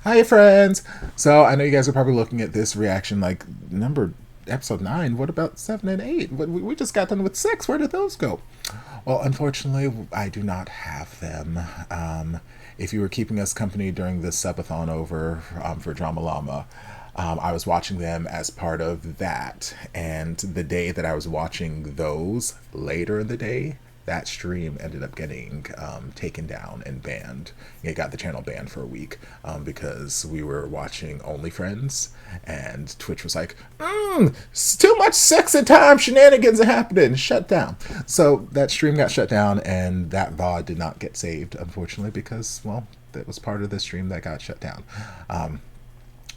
Hi, friends. So I know you guys are probably looking at this reaction like number episode 9. What about 7 and 8? We just got done with 6. Where did those go? Well, unfortunately, I do not have them. If you were keeping us company during the subathon over for Drama Llama, I was watching them as part of that. And the day that I was watching those, later in the day, that stream ended up getting taken down and banned. It got the channel banned for a week because we were watching Only Friends, and Twitch was like, it's too much sex at time, shenanigans are happening, shut down. So that stream got shut down, and that VOD did not get saved, unfortunately, because, well, that was part of the stream that got shut down.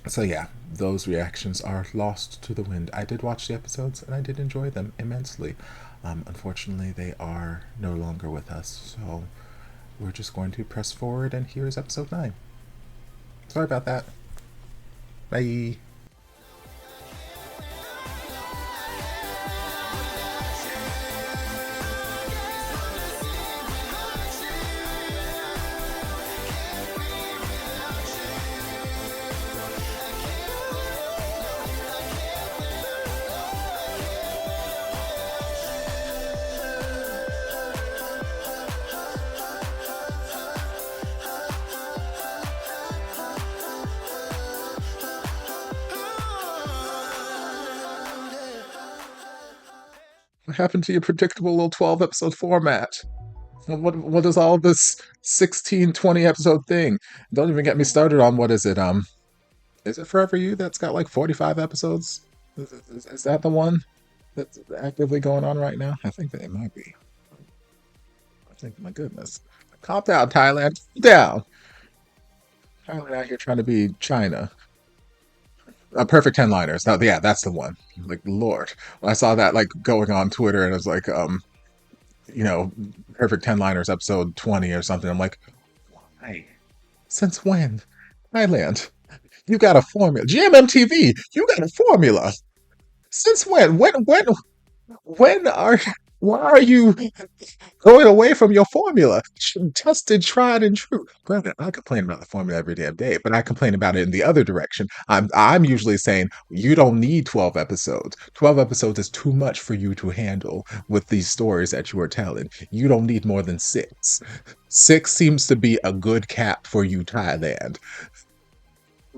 So yeah, those reactions are lost to the wind. I did watch the episodes and I did enjoy them immensely. Unfortunately, they are no longer with us, so we're just going to press forward, and here is episode 9. Sorry about that. Bye. What happened to your predictable little 12 episode format? What is all this 16, 20 episode thing? Don't even get me started on what is it Forever You that's got like 45 episodes? Is that the one that's actively going on right now? I think that it might be. I think, my goodness. Calm down, Thailand. Calm down. Thailand out here trying to be China. Perfect 10 liners. No, yeah, that's the one. Like, Lord. When I saw that like going on Twitter and it was like, you know, Perfect 10 liners episode 20 or something, I'm like, why? Since when? Thailand. You got a formula. GMMTV, you got a formula. Since when? When are why are you going away from your formula? Tested, tried, and true. Granted, I complain about the formula every damn day, but I complain about it in the other direction. I'm usually saying you don't need 12 episodes. 12 episodes is too much for you to handle with these stories that you are telling. You don't need more than 6. 6 seems to be a good cap for you, Thailand.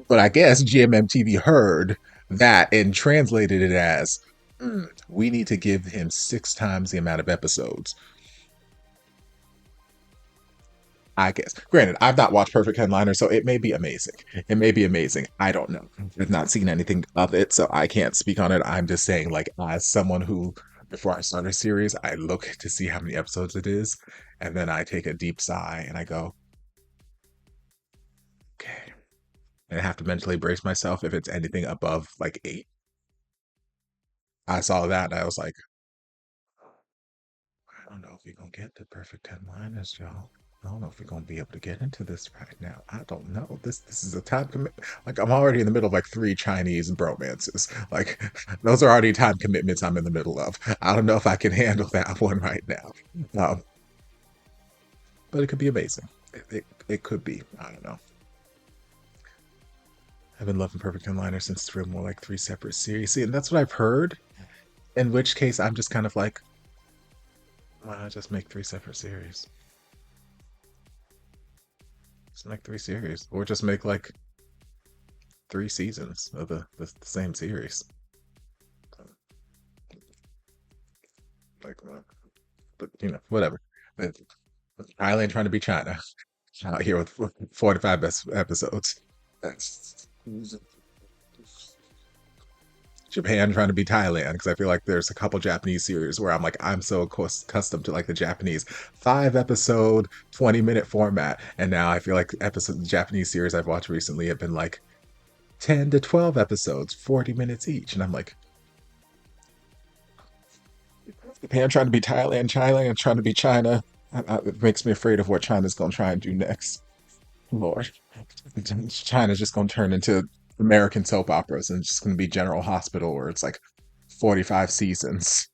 But I guess GMMTV heard that and translated it as we need to give him 6 times the amount of episodes. I guess. Granted, I've not watched Perfect Headliner, so it may be amazing. It may be amazing. I don't know. I've not seen anything of it, so I can't speak on it. I'm just saying, like, as someone who, before I start a series, I look to see how many episodes it is, and then I take a deep sigh and I go, okay. And I have to mentally brace myself if it's anything above like 8. I saw that and I was like, I don't know if we're gonna get the perfect 10 liners, y'all. I don't know if we're gonna be able to get into this right now. I don't know. This is a time commitment. Like, I'm already in the middle of like 3 Chinese bromances. Like, those are already time commitments I'm in the middle of. I don't know if I can handle that one right now. Um, but it could be amazing. It could be. I don't know. I've been loving Perfect 10 liners since it's real more like 3 separate series. See, and that's what I've heard. In which case, I'm just kind of like, why not just make 3 separate series? Just make 3 series, or just make like 3 seasons of the same series. Like, but you know, whatever. But Thailand trying to be China out here with 45 episodes. That's Japan trying to be Thailand, because I feel like there's a couple Japanese series where I'm like, I'm so accustomed to like the Japanese 5 episode 20-minute format, and now I feel like the Japanese series I've watched recently have been like 10 to 12 episodes, 40 minutes each, and I'm like, Japan trying to be Thailand, Thailand trying to be China. It makes me afraid of what China's gonna try and do next. Lord, China's just gonna turn into American soap operas and it's just gonna be General Hospital, where it's like 45 seasons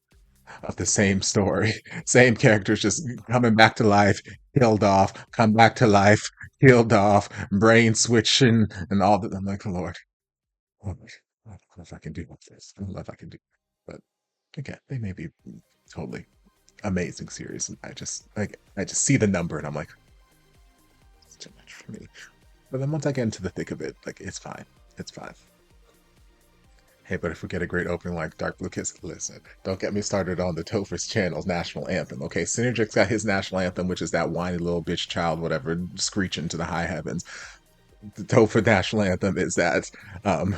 of the same story, same characters just coming back to life, killed off, come back to life, killed off, brain switching, and all that. I'm like, Lord, oh, I don't know if I can do this. I don't know if I can do it. But again, they may be totally amazing series. And I just see the number and I'm like, it's too much for me. But then once I get into the thick of it, like it's fine. It's fine. Hey, but if we get a great opening like Dark Blue Kiss, listen, don't get me started on the Topher's channel's national anthem. Okay, Synergic's got his national anthem, which is that whiny little bitch child, whatever, screeching to the high heavens. The Topher national anthem is that um,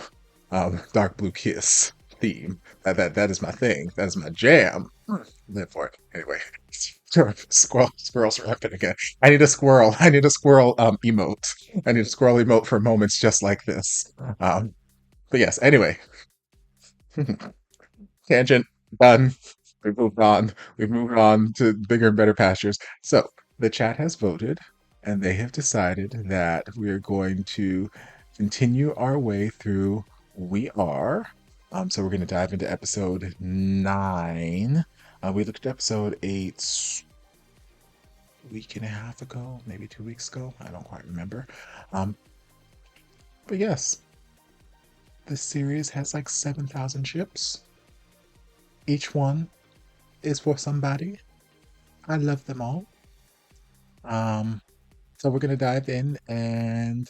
Dark Blue Kiss theme. That is my thing. That is my jam. Live for it. Anyway, squirrels rapping again. I need a squirrel. I need a squirrel emote. I need a squirrel emote for moments just like this. But yes. Anyway, tangent done. We've moved on. We've moved on to bigger and better pastures. So the chat has voted, and they have decided that we are going to continue our way through We Are. So we're going to dive into episode 9. We looked at episode 8 a week and a half ago, maybe 2 weeks ago. I don't quite remember. But yes, this series has like 7,000 ships. Each one is for somebody. I love them all. So we're gonna dive in and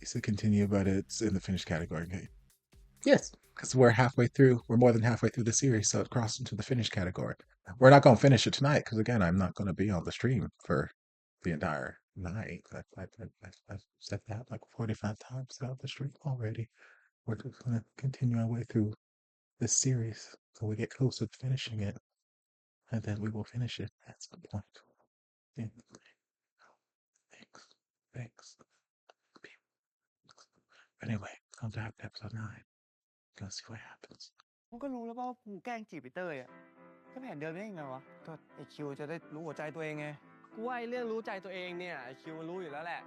it's a continue, but it's in the finished category. Okay. Yes, because we're halfway through. We're more than halfway through the series, so it crossed into the finished category. We're not gonna finish it tonight because again, I'm not gonna be on the stream for the entire night. I've said that like 45 times throughout the stream already. We're just gonna continue our way through this series so we get closer to finishing it, and then we will finish it at some point. Yeah. Thanks. Anyway, come back to episode 9. Gonna see what happens. มึงก็รู้แล้วป่ะว่ากูแกล้งจีบไอ้เต้ยอ่ะก็แผนเดิมได้ยังไงวะก็ไอ้คิวจะได้รู้หัวใจตัวเองไงกูว่าไอ้เรื่องรู้ใจตัวเองเนี่ยไอ้คิวมันรู้อยู่แล้วแหละ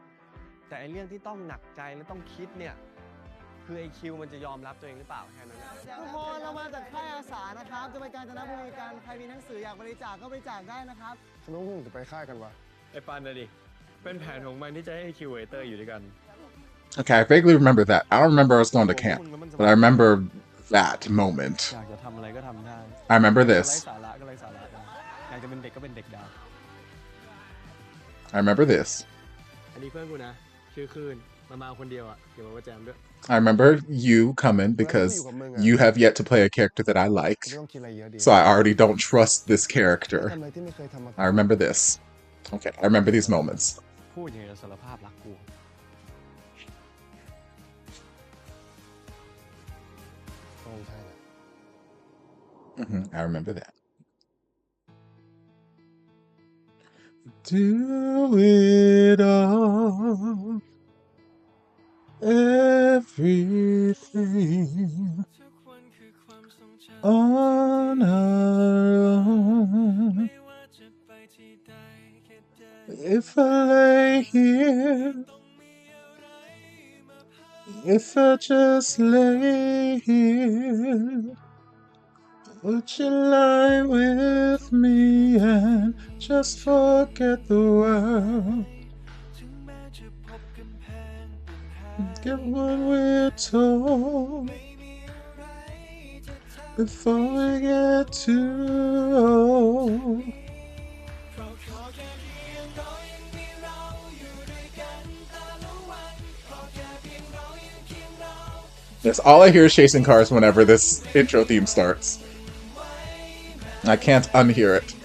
แต่ไอ้เรื่องที่ต้องหนักใจและต้องคิดเนี่ยคือไอ้คิวมันจะยอมรับตัวเองหรือเปล่าแค่นั้นทุกคนเรามาจากค่ายอาสานะครับจะไปกาญจนบุรีกันใครมีหนังสืออยากบริจาคก็บริจาคได้นะครับทำไมพวกมึงจะไปค่ายกันวะไอ้ปันน่ะดิเป็นแผนของมันที่จะให้ไอ้คิวไอ้เต้ยอยู่ด้วยกัน Okay, I vaguely remember that. I don't remember us going to camp, but I remember that moment. I remember this. I remember this. I remember you coming because you have yet to play a character that I like, so I already don't trust this character. I remember this. Okay, I remember these moments. I remember that. Do it all, everything on our own. If I lay here, if I just lay here, would you lie with me and just forget the world? Get what we're told before we get too old. Yes, all I hear is chasing cars whenever this intro theme starts. I can't unhear it.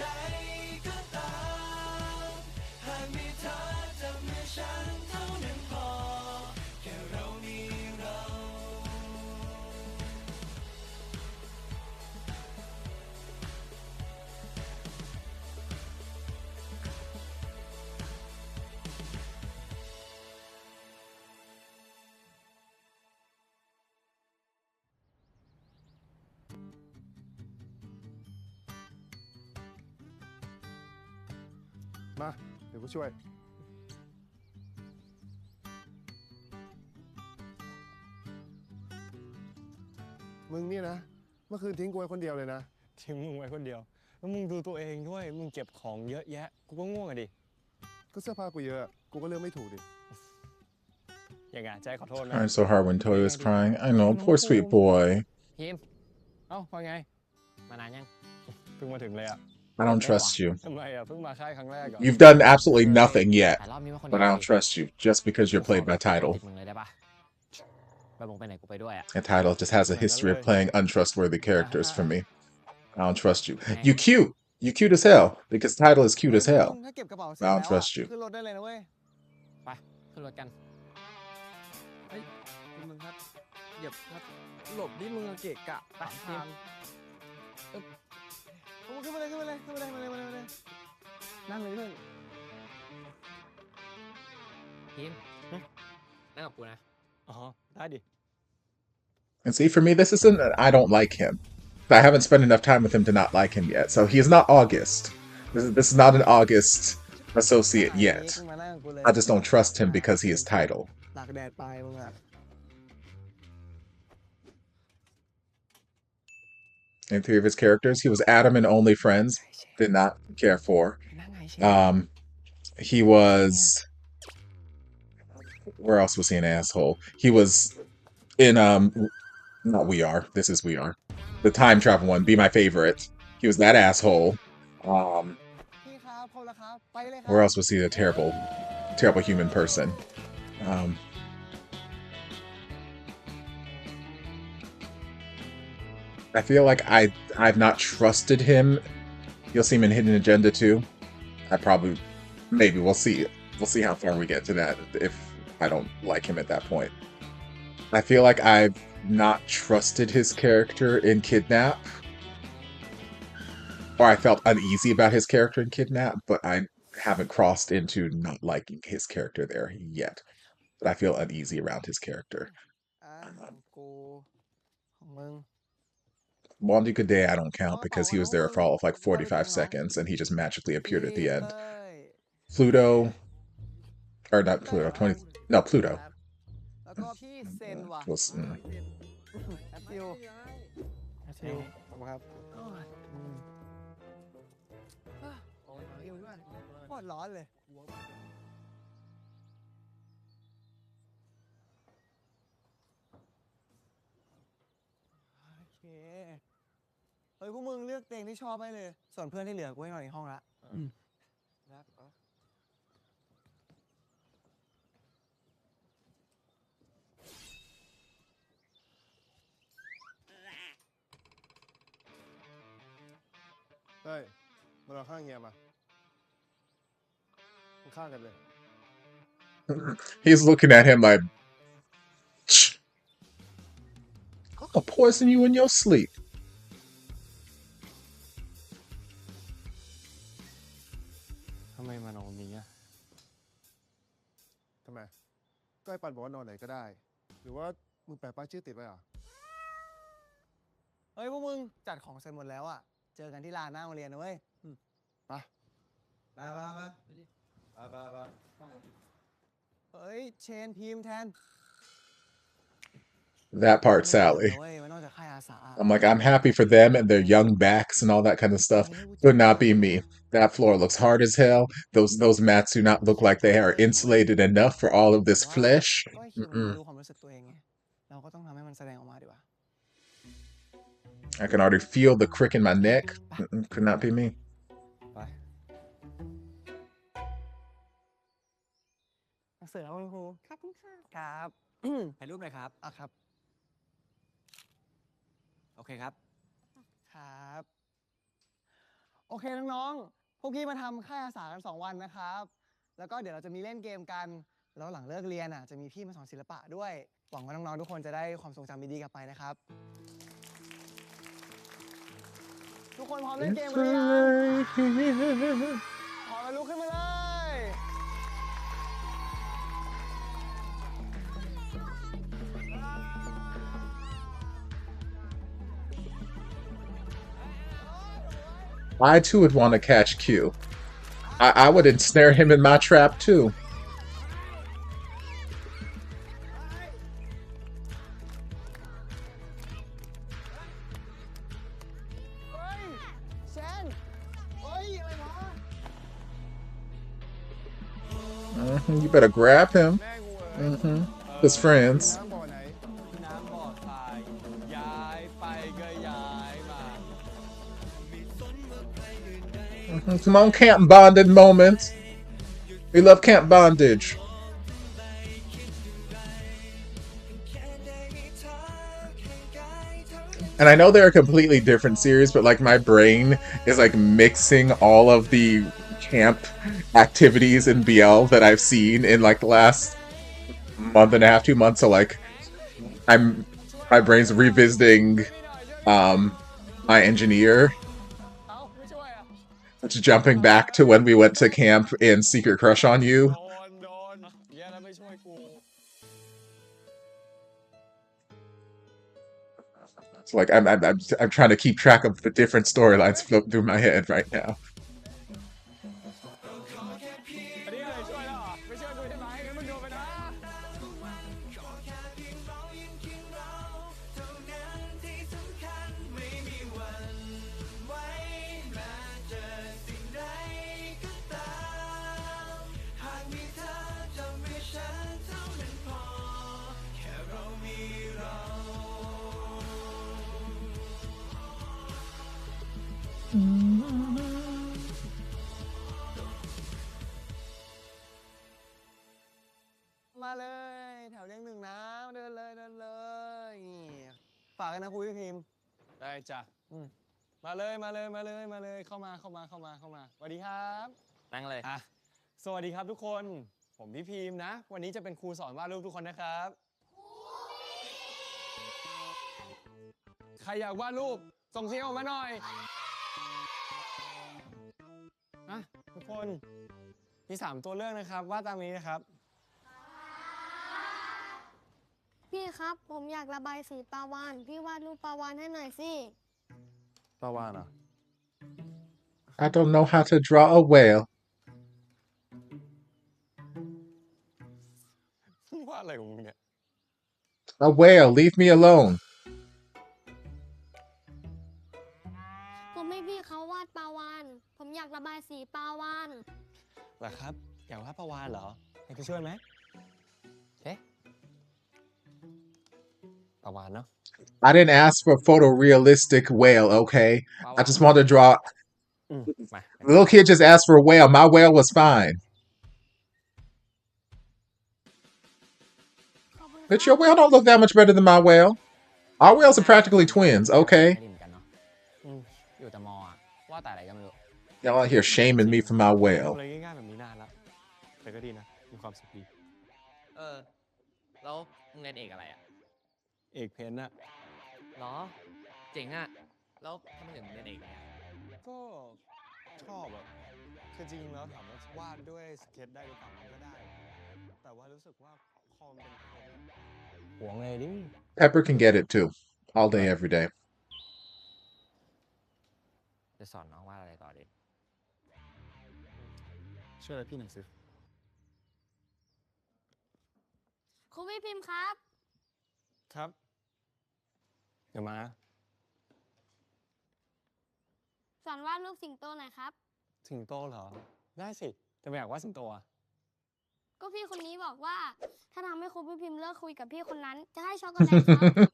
Ma, เดี๋ยวกูช่วยมึงนี่นะเมื่อคืนทิ้งกูไว้คนเดียวเลยนะทิ้งมึงไว้คนเดียว แล้วมึงดูตัวเองด้วยมึงเก็บของเยอะแยะกูก็ง่วงอะดิก็เสื้อผ้ากูเยอะกูก็เลือกไม่ถูกดิ อย่างไงใจขอโทษนะ Crying so hard when Toy was crying. I know, poor sweet boy. พิมเอ้าว่าไงมานานยังเพิ่งมาถึงเลยอะ I don't trust you. ทำไมอะเพิ่งมาค่ายครั้งแรกอะ You've done absolutely nothing yet, แต่รอบนี้ว่าคน but I don't trust you just because you're played by ติ Title. ดมึงเลยได้ปะไปมึงไปไหนกูไปด้วยอะ And Title just has a history of playing untrustworthy characters for me. I don't trust you. You cute. You cute as hell because Title is cute as hell. ถ้าเก็บกระเป๋าเสร็จ I แล้ว don't trust you. ขึ้นรถได้เลยนะเว้ย ไปขึ้นรถกัน เฮ้ยมึงครับอย่าครับหลบดิมึงอะเกะกะไปทางขึ้นมาเลยขึ้นมาเลยขึ้นมาเลยมาเลยมาเลยมาเลยนั่งเลยเพื่อน พิมนั่งกับกูนะ อ๋อได้ดิ And see, for me, this isn't that I don't like him. I haven't spent enough time with him to not like him yet. So he's not August. This is not an August associate yet. I just don't trust him because he is Title. ตากแดดไปมึงอะ And three of his characters, he was Adam in Only Friends. Did not care for. นั่งไงเชฟ He was. Where else was he an asshole? He was in not We Are. This is We Are. The time travel one. Be My Favorite. He was that asshole. พี่ครับขอบคุณครับไปเลยครับ Where else was he a terrible, terrible human person? I feel like I've not trusted him. You'll see him in Hidden Agenda too. Maybe we'll see. We'll see how far we get to that if I don't like him at that point. I feel like I've not trusted his character in Kidnap. Or I felt uneasy about his character in Kidnap, but I haven't crossed into not liking his character there yet. But I feel uneasy around his character. ของกูของมึง Wandy Good Day I don't count because he was there for all of like 45 seconds and he just magically appeared at the end. Pluto, or not Pluto, Pluto แล้วก็พี่เซนว่ะ was แอปติวแอปติวขอบคุณครับโคตรร้อนเลยโอเคเฮ้ยพวกมึงเลือกเตียงที่ชอบไปเลย ส่วนเพื่อนที่เหลือกูให้นอนในห้องละแล้ว เฮ้ยมานอนข้างเฮียมาข้างกันเลย He's looking at him like, I'll poison you in your sleep. ทำไมมานอนนี้อ่ะ ทำไมก็ไอ้ปันบอกว่านอนไหนก็ได้ หรือว่ามึงแปะป้ายชื่อติดไว้เหรอ เฮ้ยพวกมึงจัดของเสร็จหมดแล้วอ่ะ เจอกันที่ลานหน้าโรงเรียนนะเว้ยไปเฮ้ยเชนพิมพ์แทน That part, Sally. เว้ยมันนอกจากค่ายอาสา I'm like, I'm happy for them and their young backs and all that kind of stuff. Could not be me. That floor looks hard as hell. Those mats do not look like they are insulated enough for all of this flesh. ก็ให้คิวมันรู้ความรู้สึกตัวเองไงเราก็ต้องทำให้มันแสดงออกมาดีกว่า I can already feel the crick in my neck. Could not be me. ไปเสร็จแล้วคุณครูครับคุณค่ะครับ ถ่ายรูปหน่อยครับ อ่ะครับ โอเคครับ ครับ โอเคน้องๆ พวกพี่มาทำค่ายอาสากัน2 วันนะครับ แล้วก็เดี๋ยวเราจะมีเล่นเกมกัน แล้วหลังเลิกเรียนอ่ะจะมีพี่มาสอนศิลปะด้วย หวังว่าน้องๆ ทุกคนจะได้ความทรงจำดีๆกลับไปนะครับ ทุกคนพร้อมเล่นเกมกันหรือยังพร้อมแล้วลุกขึ้นมาเลย I too would want to catch Q. I would ensnare him in my trap too. You better grab him. แม่กูเอ๋ย His friends. น้ำบ่อไหน น้ำบ่อทรายย้ายไปก็ย้ายมา Come on, camp bonded moments. We love camp bondage. And I know they're a completely different series, but like my brain is like mixing all of the camp activities in BL that I've seen in like the last month and a half, 2 months. So like my brain's revisiting my engineer. เอ้าไม่ช่วยอ่ะ It's jumping back to when we went to camp in Secret Crush on You. โดนแย่แล้วไม่ช่วยกู So like I'm trying to keep track of the different storylines floating through my head right now. อันนี้อะไรช่วยแล้วเหรอไม่ช่วยกูใช่ไหมงั้นมึงโดนไปนะ มาเลยแถวเรียงหนึ่งนะเดินเลยฝากกันนะคุยพี่พิมพ์ได้จ้ะมาเลยเข้ามาสวัสดีครับ นั่งเลย อ่ะสวัสดีครับทุกคนผมพี่พิมพ์นะวันนี้จะเป็นครูสอนวาดรูปทุกคนนะครับใครอยากวาดรูปส่งเสียงออกมาหน่อยอ่ะทุกคนมี3ตัวเลือกนะครับวาดตามนี้นะครับ พี่ครับผมอยากระบายสีปลาวาฬพี่วาดรูปปลาวาฬให้หน่อยสิ ปลาวาฬอ่ะ I don't know how to draw a whale. วาดอะไรของมึงเนี่ย A whale, leave me alone. ผมให้พี่เขาวาดปลาวาฬผมอยากระบายสีปลาวาฬ เหรอครับอยากวาดปลาวาฬเหรอให้กูช่วยไหมเอ๊ะปลาวาฬเนาะ I didn't ask for a photorealistic whale, okay? I just wanted to draw. มา The little kid just asked for a whale. My whale was fine. ขอบคุณ But your whale don't look that much better than my whale. Our whales are practically twins, ไม่ okay? ดีเหมือนกันเนาะอยู่แต่มออะว่าแต่อะไรก็ไม่รู้ Y'all out here shaming me for my ทำ whale. อะไรง่ายๆแบบนี้นานแล้วแต่ก็ดีนะมีความสุขดี แล้วมึงเรียนเอกอะไรอะ เอกเพนน่ะ หรอ เจ๋งอะแล้วทำไมถึงเรียนเอกเนี่ย ก็ชอบแบบคือจริงๆแล้วถามว่าวาดด้วยสเก็ตได้หรือเปล่ามันก็ได้ แต่ว่ารู้สึกว่าพอมันเป็นเพนหวงเลยดิ Pepper can get it too. All day, every day. จะสอนน้องวาดอะไรต่อดี ช่วยอะไรพี่หน่อยสิ ครูพี่พิมพ์ครับ ครับเดี๋ยวมา สอนวาดรูปสิงโตหน่อยครับ สิงโตเหรอได้สิแต่ไม่อยากวาดสิงโตอ่ะ ก็พี่คนนี้บอกว่า ถ้าทำให้ครูพี่พิมพ์เลิกคุยกับพี่คนนั้นจะให้ช็อกโกแลตครับ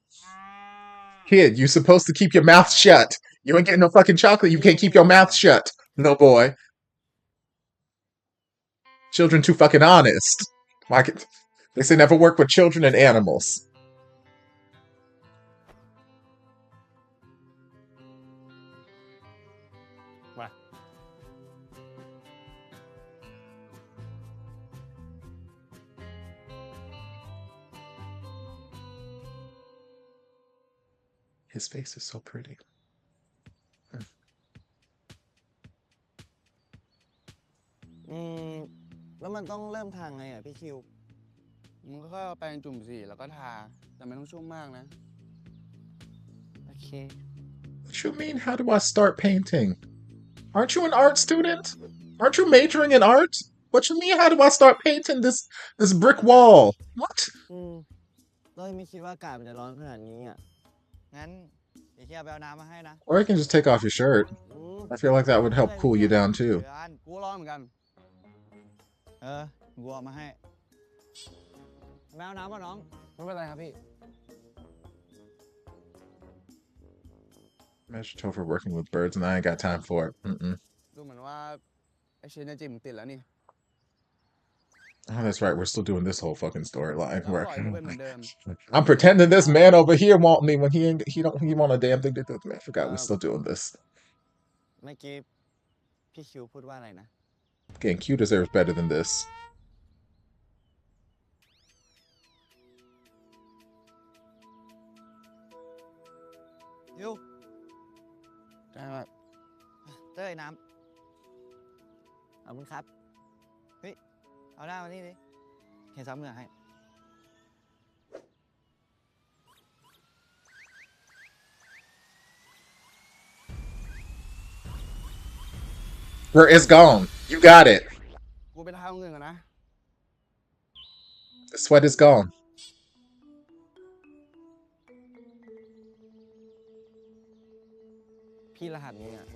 Kid, you supposed to keep your mouth shut. You ain't getting no fucking chocolate. You can't keep your mouth shut. No boy. Children too fucking honest. They say never work with children and animals. มา His face is so pretty. แล้วมันต้องเริ่มทางไงอ่ะพี่คิว มึงก็ค่อยเอาแปรงจุ่มสีแล้วก็ทา แต่ไม่ต้องชุ่มมากนะ โอเค What you mean, how do I start painting? Aren't you an art student? Aren't you majoring in art? What you mean, how do I start painting this brick wall? What? เราไม่คิดว่าอากาศมันจะร้อนขนาดนี้อ่ะ งั้นเดี๋ยวแค่ไปเอาน้ำมาให้นะ Or you can just take off your shirt. I feel like that would help cool you down too. กูร้อนเหมือนกัน กูเอามาให้ แมวน้ำป่ะน้อง ไม่เป็นไรครับพี่ Imagine Topher working with birds and I ain't got time for it. ดูเหมือนว่าไอชิ้นในจิมติดแล้วนี่ Oh, that's right. We're still doing this whole fucking storyline แล้ว where ปล่อยกูเป็นเหมือนเดิม I'm pretending this man over here want me when he want a damn thing to do with me. I forgot we're still doing this. เมื่อกี้พี่คิวพูดว่าอะไรนะ Again, Q deserves better than this. คิวได้ครับเต้ยน้ำขอบคุณครับ เฮ้ย เอาหน้ามานี่ดิเห็นซ้ำเหงื่อให้ Where it's gone. You got it. กูไปทำเงินก่อนนะ The sweat is gone. พี่รหัสนี้อ่ะ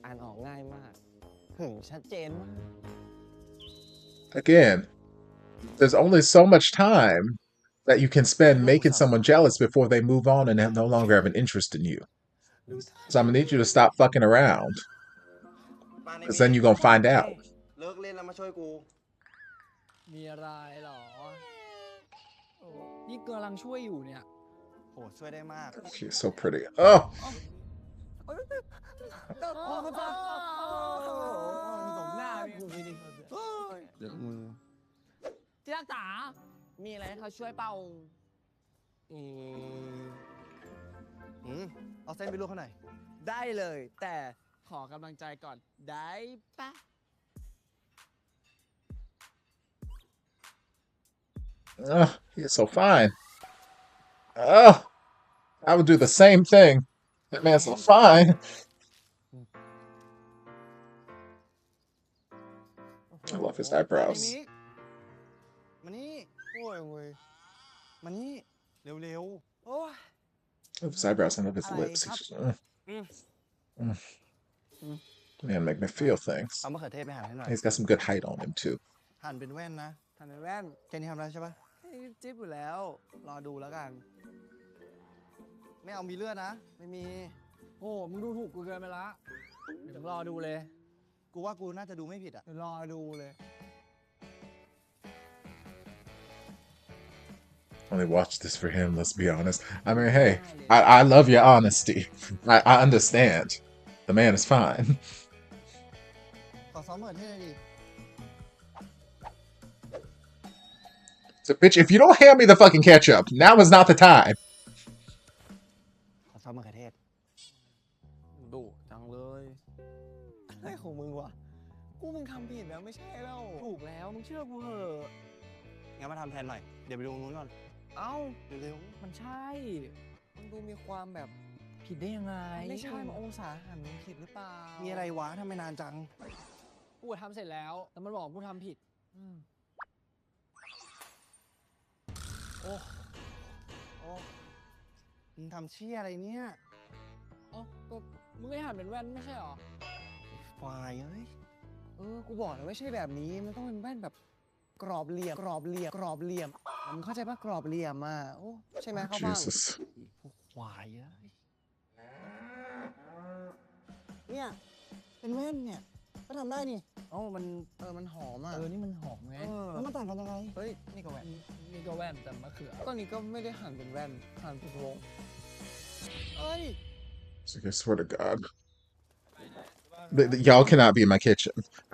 อ่านออกง่ายมากหึงชัดเจนมาก Again, there's only so much time that you can spend making someone jealous before they move on and no longer have an interest in you. So I'm gonna need you to stop fucking around. Because then you're gonna find out. เลิกเล่นแล้วมาช่วยกู มีอะไรหรอโอ้นี่กำลังช่วยอยู่เนี่ย โห ช่วยได้มาก She's so pretty. Oh! สมหน้าพี่คุณดิ เดี๋ยวมือ ที่รักจ๋ามีอะไรให้เขาช่วยเป่า เอาเส้นไปลวกเขาหน่อย ได้เลยแต่ขอกำลังใจก่อนได้ปะ Oh, he is so fine. Oh! I would do the same thing. That man's so fine. I love his eyebrows. มานี่โอ้ยเว้ยมานี่ เร็วๆ โอ้ย I love his eyebrows. I love his lips. He's just, Man, make me feel things. เอามะเขือเทศไปหั่นให้หน่อย He's got some good height on him, too. หั่นเป็นแว่นนะ หั่นเป็นแว่นแค่นี้ทำได้ใช่ปะจิ๊บอยู่แล้ว รอดูแล้วกัน ไม่เอามีเลือดนะ ไม่มี โอ้มึงดูถูกกูเกินไปละเดี๋ยวรอดูเลย กูว่ากูน่าจะดูไม่ผิดอ่ะ เดี๋ยวรอดูเลย Only watch this for him, let's be honest. I mean, hey, I love your honesty. I understand. The man is fine. ขอซ้อมมะเขือเทศหน่อยดิ So, bitch, if you don't hand me the fucking ketchup, now is not the time. ขอซ้อมมะเขือเทศ ดุจังเลยอะไรของมึงวะ กูมึงทำผิดแล้วไม่ใช่แล้วถูกแล้วมึงเชื่อกูเหอะ งั้นมาทำแทนหน่อย เดี๋ยวไปดูตรงนู้นก่อน เอ้า เร็ว มันใช่ มันดูมีความแบบผิดได้ยังไง ไม่ใช่มันองศาหันมันผิดหรือเปล่า ๆ มี มีอะไรวะทำไมนานจัง กูทำเสร็จแล้ว แต่มันบอกกูทำผิด โอ้มึงทำเชี่ยอะไรเนี่ย อ๋อก็มึงไม่หันเป็นแว่นไม่ใช่หรอ ควายเอ้ย กูบอกแล้วไม่ใช่แบบนี้ มันต้องเป็นแว่นแบบกรอบเหลี่ยม กรอบเหลี่ยมมึงเข้าใจปะกรอบเหลี่ยมอ่ะโอ้ใช่ไหมเขาฟัง Jesus. พวกควายเอ้ยเนี่ย เป็นแว่นเนี่ย ก็ทำได้นี่ เอ้ามันหอมอ่ะ นี่มันหอมไง แล้วมันต่างกันยังไง เฮ้ย นี่ก็แหวน นี่ก็แว่นแต่มะเขือ ตอนนี้ก็ไม่ได้หั่นเป็นแว่น หั่นเป็นวงเอ้ย So I swear to God. Y'all cannot be in my kitchen.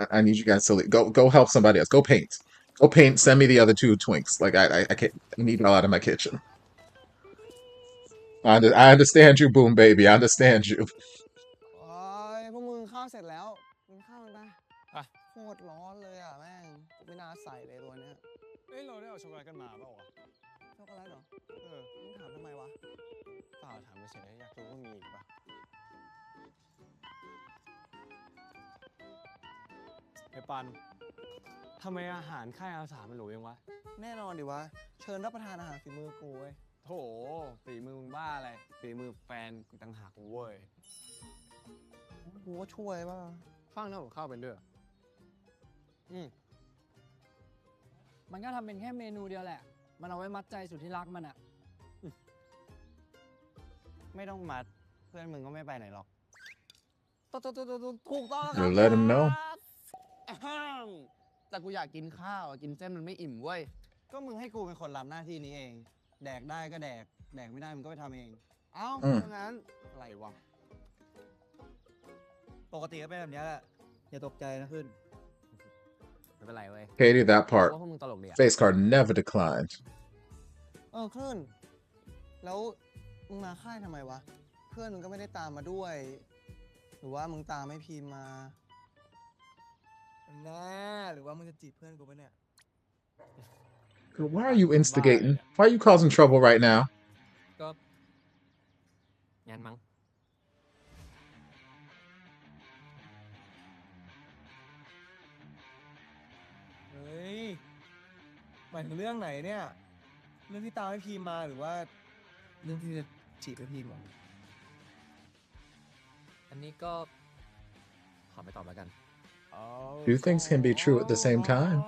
I need you guys to leave. Go help somebody else. Go paint. Go paint. Send me the other two twinks. Like I can't. I need y'all out of my kitchen. I understand you, Boom Baby. I understand you. โอ้ยพวกมึงข้าวเสร็จแล้วกินข้าวกันปะโคตรร้อนเลยอ่ะแม่งไม่น่าใส่เลยตัวเนี้ย เอ้ยเราได้เอาช็อกโกแลตกันมาเปล่าวะ ช็อกโกแลตเหรอ มึงถามทำไมวะ เปล่าถามเฉยๆอยากรู้ว่ามีอีกปะไอ้ปันทำไมอาหารค่ายอาสามันหรูยังวะ แน่นอนดิวะ เชิญรับประทานอาหารฝีมือกูเว้ย โถฝีมือมึงบ้าอะไรฝีมือแฟนกูต่างหากเว้ย กูก็ช่วยป่ะ ฟังนะผมเข้าเป็นด้วย อืม มันก็ทำเป็นแค่เมนูเดียวแหละ มันเอาไว้มัดใจสุดที่รักมันอะ ไม่ต้องมัดเพื่อนมึงก็ไม่ไปไหนหรอก ถูกต้องแล้วค You รับ let him know. แต่กูอยากกินข้าวกินเส้นมันไม่อิ่มเว้ย ก็มึงให้กูเป็นคนรับหน้าที่นี้เอง แดกได้ก็แดก แดกไม่ได้มึงก็ไปทำเอง เอ้า อืม เพราะงั้นอะไรวะ ปกติก็เป็นแบบนี้แหละ อย่าตกใจนะขึ้น ไม่เป็นไรเว้ย Katie, that เพราะ part. ว่าพวกมึงตลกดีอะ Face card never declined. ขึ้น แล้วมึงมาค่ายทำไมวะ เพื่อนมึงก็ไม่ได้ตามมาด้วย หรือว่ามึงตามให้พีมมาแน่หรือว่ามึงจะจีบเพื่อนกูปะเนี่ย Why are you instigating? Why are you causing trouble right now? ก็งั้นมั้ง เฮ้ยหมายถึงเรื่องไหนเนี่ย เรื่องที่ตามให้พีมมาหรือว่า เรื่องที่จะจีบให้พีมเหรอ อันนี้ก็ขอไม่ตอบแล้วกัน Two things can be true at the same time.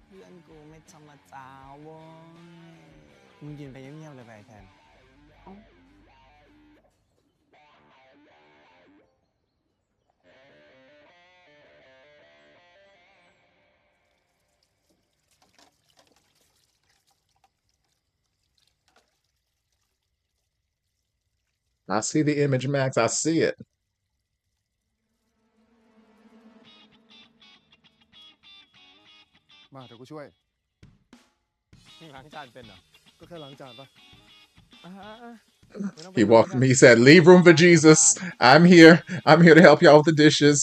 เพื่อนกูไม่ธรรมดาเว้ยมึงกินไปเงียบๆเลยไปแทน I see the image, Max. I see it. มาเดี๋ยวกูช่วย ล้างจานเป็นเหรอ ก็แค่ล้างจานปะ He walked me. He said, "Leave room for Jesus. I'm here. I'm here to help y'all with the dishes."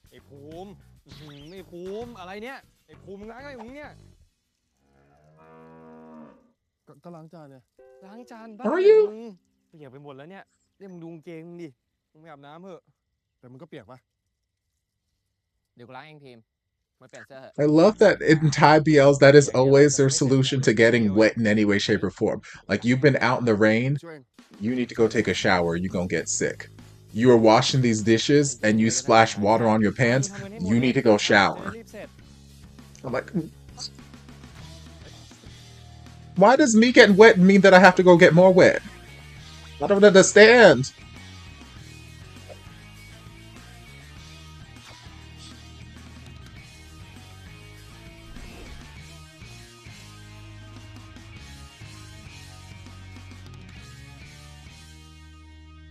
ไอ้ภูมิไอ้ภูมิอะไรเนี่ย ไอ้ภูมิมึงล้างอะไรของมึงเนี่ย ก็ล้างจานเนี่ย ล้างจานบ้า Are you? มึงเปียกไปหมดแล้วเนี่ยเรียกมึงดูกางเกงมึงดิ มึงไปอาบน้ำเถอะ แต่มันก็เปียกปะ เดี๋ยวกูล้างเองพิมพ์มาเปลี่ยนเสื้อเถอะ I love that in Thai BLs, that is always their solution to getting wet in any way, shape, or form. Like, you've been out in the rain, ช่วยเอง you need to go take a shower, you're gonna get sick. You are washing these dishes and you splash water on your pants, you need to go shower. รีบเสร็จ I'm like, why does me getting wet mean that I have to go get more wet? I don't understand.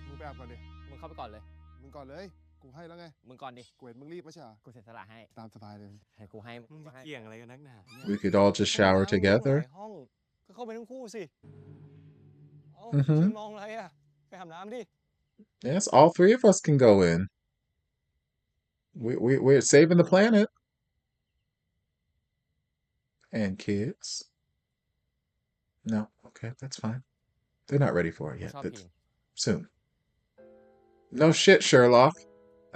มึงไปอาบก่อนดิ มึงเข้าไปก่อนเลย มึงก่อนเลย กูให้แล้วไง มึงก่อนดิ กูเห็นมึงรีบไม่ใช่เหรอ กูเสียสละให้ ตามสบายเลย ให้กูให้ มึงจะเกี่ยงอะไรกันนักหนาเนี่ย We could all just shower ห้องน้ำ together. หลายห้องก็เข้าไปทั้งคู่สิเอ้า อือฮึ ยืนมองอะไรอ่ะ ไปอาบน้ำดิ Yes, all three of us can go in. We're saving the planet. And kids. No, okay, that's fine. They're not ready for it กู yet, ชอบ but พิมพ์ soon. No shit, Sherlock.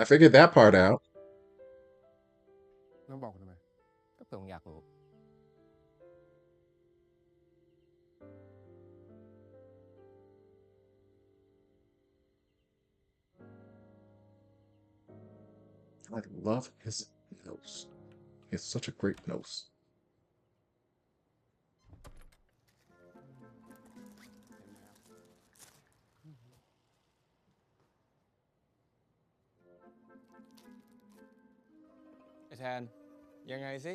I figured that part out. น้องบอกกูทำไม ก็เผื่อมึงอยากรู้ I love his nose. He has such a great nose. ไอ้แทน ยังไงสิ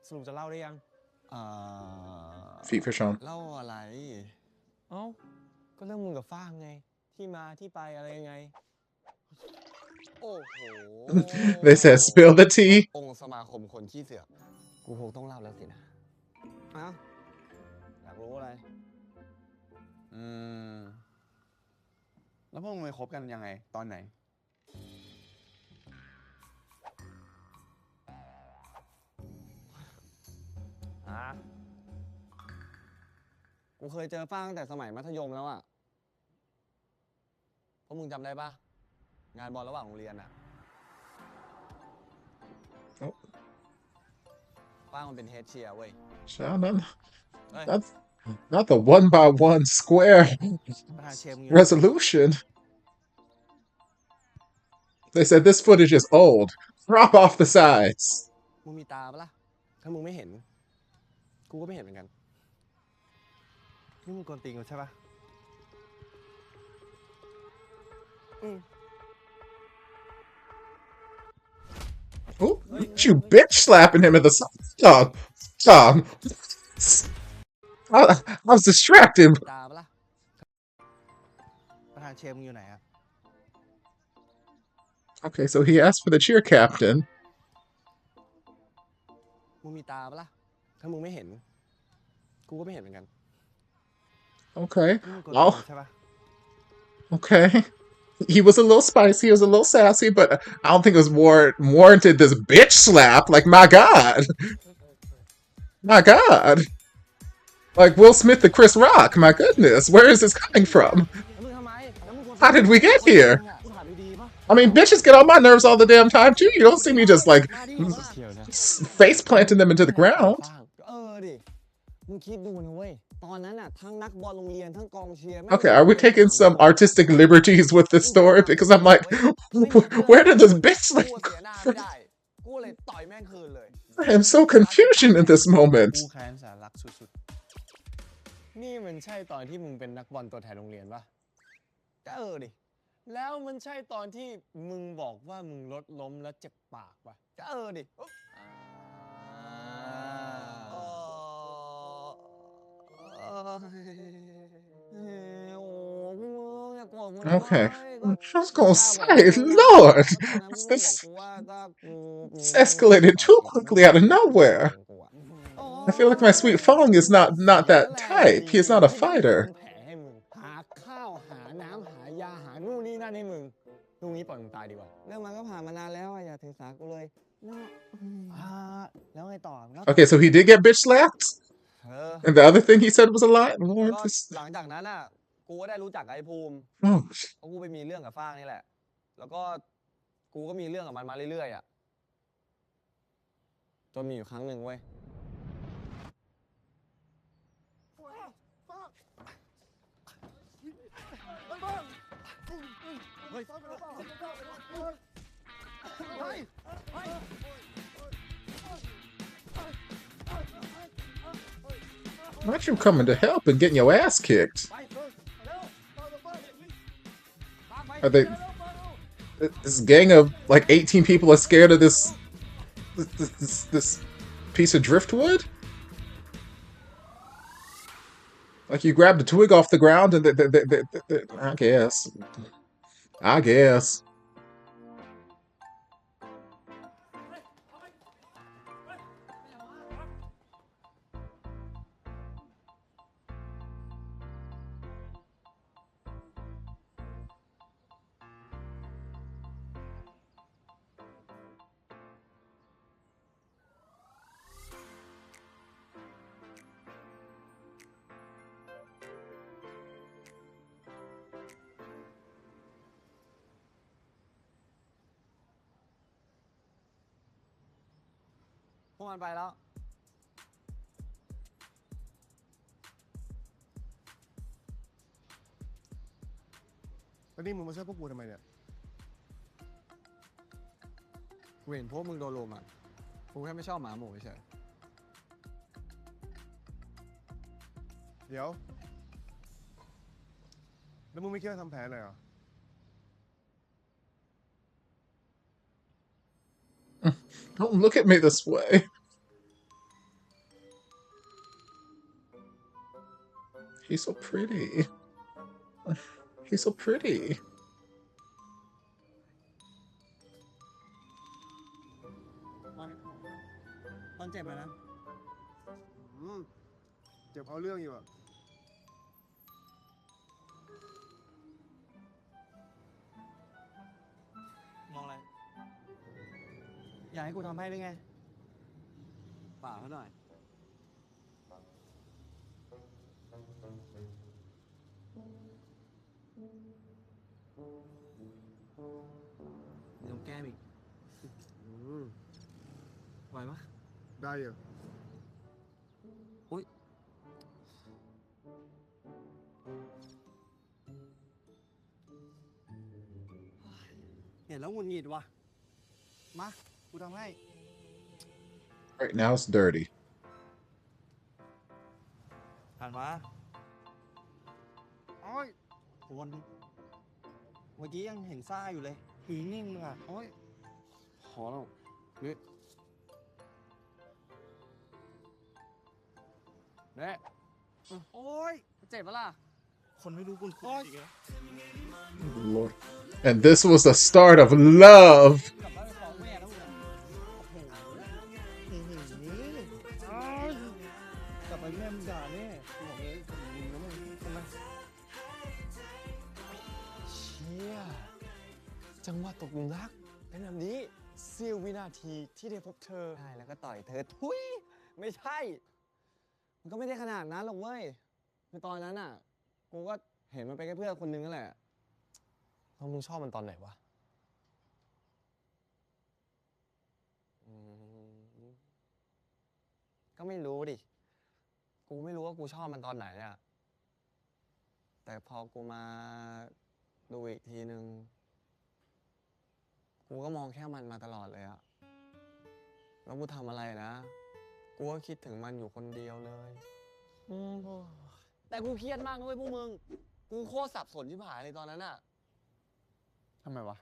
สรุปจะเล่าได้ยัง Feet for Sean. เล่าอะไร เอ้า ก็เรื่องมึงกับฟ้างไง ที่มาที่ไปอะไรยังไง โอ้โห They said spill the tea. องค์สมาคมคนขี้เสือกกูคงต้องเล่าแล้วสินะอ้าวอยากรู้อะไร แล้วพวกมึงไปคบกันยังไง ตอนไหน กูเคยเจอฟ้างตั้งแต่สมัยมัธยมแล้วอ่ะพวกมึงจำได้ปะงานบอลระหว่างโรงเรียนอ่ะ โอ้ ฟ้างมันเป็นเฮดเชียร์เว้ย Sean, Hey. not the 1x1 square ประธานเชียร์มึง resolution. They said this footage is old. Crop off the sides. มึงมีตาปะล่ะถ้ามึงไม่เห็นกูก็ไม่เห็นเหมือนกันนี่มึงกวนตีนกูใช่ปะOh, you bitch slapping him in the side. Tom. I was distracted. ตาปะล่ะประธานเชียร์มึงอยู่ไหนอะ Okay, so he asked for the cheer captain. มึงมีตาปะล่ะถ้ามึงไม่เห็นกูก็ไม่เห็นเหมือนกัน Okay. นี่มึงกวนตีน Well, กูใช่ปะ okay. He was a little spicy, he was a little sassy, but I don't think it was warranted this bitch slap. Like, my God. My God. Like Will Smith to Chris Rock. My goodness. Where is this coming from? แล้วมึงทำไมแล้วมึงกวนตีน How did we get here? กูถามดีๆปะ I mean, bitches get on my nerves all the damn time, too. You don't see me just, like, มาดิเชียวนะ face planting them into the ground. ดิมึงคิดดูนะเว้ยตอนนั้นน่ะทั้งนักบอลโรงเรียนทั้งกองเชียร์ Okay, are we taking some artistic liberties with this story? Because I'm like, where did this bitch กู like? เสียหน้าไม่ได้กูเลยต่อยแม่งคืนเลย I am so confusion in this moment. กูแค้นสารลักสุดๆนี่มันใช่ตอนที่มึงเป็นนักบอลตัวแทนโรงเรียนปะก็ดิแล้วมันใช่ตอนที่มึงบอกว่ามึงรถล้มแล้วเจ็บปากปะก็ดิOkay. I was gonna say, Lord, this escalated too quickly out of nowhere. I feel like my sweet Fong is not that type. He is not a fighter. หาข้าวหาน้ำหายาหานู่นนี่นั่นให้มึงลุงนี้ปล่อยมึงตายดีกว่าเรื่องมันก็ผ่านมานานแล้วอย่าถือสากูเลยแล้วไงต่อ Okay, so he did get bitch slapped? เออ And the other thing he said was a lie? ก็ Lord, this... หลังจากนั้นอ่ะกูก็ได้รู้จักไอ้ภูมิ Oh, เพราะกูไปมีเรื่องกับฟ้างนี่แหละแล้วก็กูก็มีเรื่องกับมันมาเรื่อยๆอ่ะจนมีอยู่ครั้งหนึ่งเว้ย not you coming to help and getting your ass kicked. Are they... This gang of, like, 18 people are scared of this piece of driftwood? Like, you grabbed a twig off the ground and I guess. I guess.พวกมันไปแล้ว แล้วนี่มึงมาช่วยพวกกูทำไมเนี่ย กูเห็นพวกมึงโดนลุมอ่ะกูแค่ไม่ชอบหมาหมูเฉย เดี๋ยว แล้วมึงไม่คิดว่าทำแผนเลยเหรอ Don't look at me this way. He's so pretty. He's so pretty. ตอนเจ็บไหมนะ เจ็บเอาเรื่องอยู่อะ มองอะไร อยากให้กูทำให้หรือไงเปล่าเขาหน่อยเดี๋ยวแก้มอีกไหวปะ ได้อยู่ อุ้ยเห็นแล้วหงุดหงิดว่ะ มา กูทำให้ Right now it's dirty. ผ่านมาโอ้ยวนเมื่อกี้ยังเห็นซ่าอยู่เลยอีนิ่งมึงอ่ะโอ้ยขอแล้วนี่เนี่ยโอ้ยเจ็บปะล่ะคนไม่รู้คุณอีกแล้ว Lord. And this was the start of love. กลับบ้านไปฟ้องแม่แล้วมึงอะโอ้โหกลับไปแม่มึงด่าแน่บอกเลยมึงนะมึงทำไม เชี่ยจังหวะตกหลุมรักเป็นแบบนี้เสี้ยววินาทีที่ได้พบเธอ ใช่แล้วก็ต่อยเธอทุยไม่ใช่ มันก็ไม่ได้ขนาดนั้นหรอกเว้ยในตอนนั้นอ่ะกูก็เห็นมันเป็นแค่เพื่อนคนนึงนั่นแหละ แล้วมึงชอบมันตอนไหนวะ ก็ไม่รู้ดิ กูไม่รู้ว่ากูชอบมันตอนไหนอ่ะ แต่พอกูมาดูอีกทีนึง กูก็มองแค่มันมาตลอดเลยอ่ะ แล้วกูทำอะไรนะ กูก็คิดถึงมันอยู่คนเดียวเลยแต่กูเครียดมากนะเว้ยพวกมึง กูโคตรสับสนชิบหายเลยตอนนั้นอ่ะ ทำไมวะ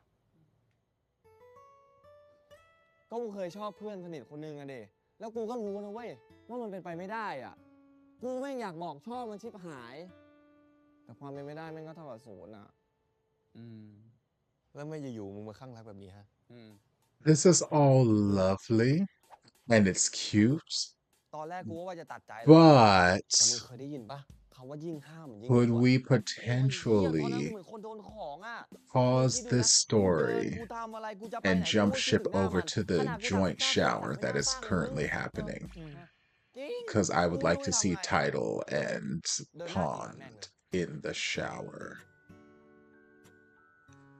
ก็กูเคยชอบเพื่อนสนิทคนนึงอะเดแล้วกูก็รู้นะเว้ยว่ามันเป็นไปไม่ได้อ่ะ กูไม่อยากบอกชอบมันชิบหาย แต่ความเป็นไม่ได้แม่งก็เท่ากับศูนย์อ่ะ แล้วไม่อยู่ๆมึงมาข้างรักแบบนี้ฮะ This is all lovely and it's cute, ตอนแรกกูว่าจะตัดใจ but แต่มึงเคยได้ยินปะคำว่ายิ่งห้ามมันยิ่ง could กลัว we ตอนนั้นกู potentially เหมือนคนโดนของอ่ะ pause คิดดู this นะ story กูทำอะไรกูจะไป and ไหน jump กูก็คิด ship ถึงหน้า over มัน to the ขนาดกู joint ทำ shower ไม่ that น่า is สร้างเลย currently happening? จริง Because I would กู like ไม่ to รู้ see จะทำไง Title and เดินหน้าจีบมันแม่ง Pond เลย in the shower.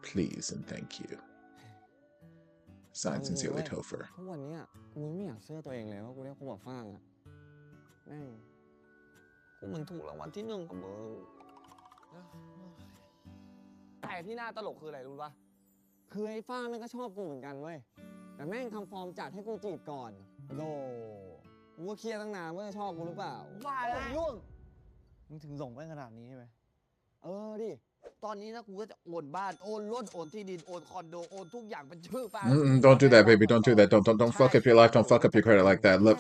Please and thank you. เอา Signed จริงๆ sincerely, เว้ย Topher. ทุกวันนี้กูไม่อยากเชื่อตัวเองเลยว่ากูได้คบกับฟ้างอ่ะแม่งกูเหมือนถูกรางวัลที่หนึ่งกับมึงแต่ที่น่าตลกคืออะไรรู้ปะคือไอ้ฟ้างแม่งก็ชอบกูเหมือนกันเว้ยแต่แม่งทำฟอร์มจัดให้กูจีบก่อนโธ่กูก็เครียดตั้งนานว่าจะชอบกูหรือเปล่าว่าแล้วยุ่งมึงถึงหลงไปขนาดนี้ใช่ไหมดิ ตอนนี้นะกูก็จะโอนบ้านโอนรถโอนที่ดินโอนคอนโดโอนทุกอย่างเป็นชื่อฟ้า Don't do that, baby. Don't do that. Don't fuck up your life. Don't fuck up your credit like that. Look,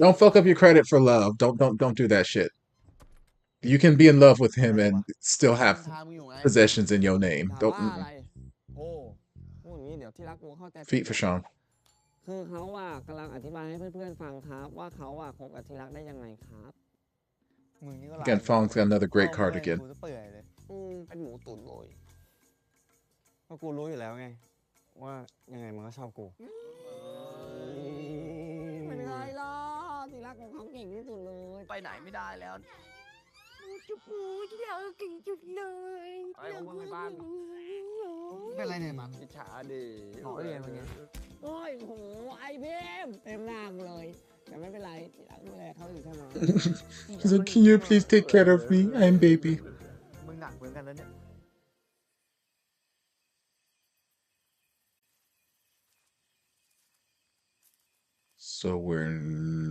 don't fuck up your credit for love. Don't do that shit. You can be in love with him and still have possessions in your name. ถาม Don't ว่าอะไรโอ้พูดอย่างนี้เดี๋ยวที่รักกูเข้าใจผิด feet for Sean. คือเขากำลังอธิบายให้เพื่อนๆฟังครับว่าเขาคบกับที่รักได้ยังไงครับมึงนี่ก็ Again, Fong's got another great card again. กูจะเปื่อยเลยเป็นหมูตุ๋นเลยก็กูรู้อยู่แล้วไงว่ายังไงมันก็ชอบกูไม่เป็นไรหรอกที่รักของเขาเก่งที่สุดเลยไปไหนไม่ได้แล้ว จุ๊บปูที่เราเก่งจุดเลย ไปของมึงไปบ้าน เป็นไรเนี่ยมันอิจฉาดิหมอเรียนเป็นไงโอ้ยโหไอพิมเต็มหน้ากูเลยแต่ไม่เป็นไรที่รักดูแลเขาอยู่ใช่ไหม He's like, can you please take care of me? I'm baby. มึงหนักเหมือนกันแล้วเนี่ย So we're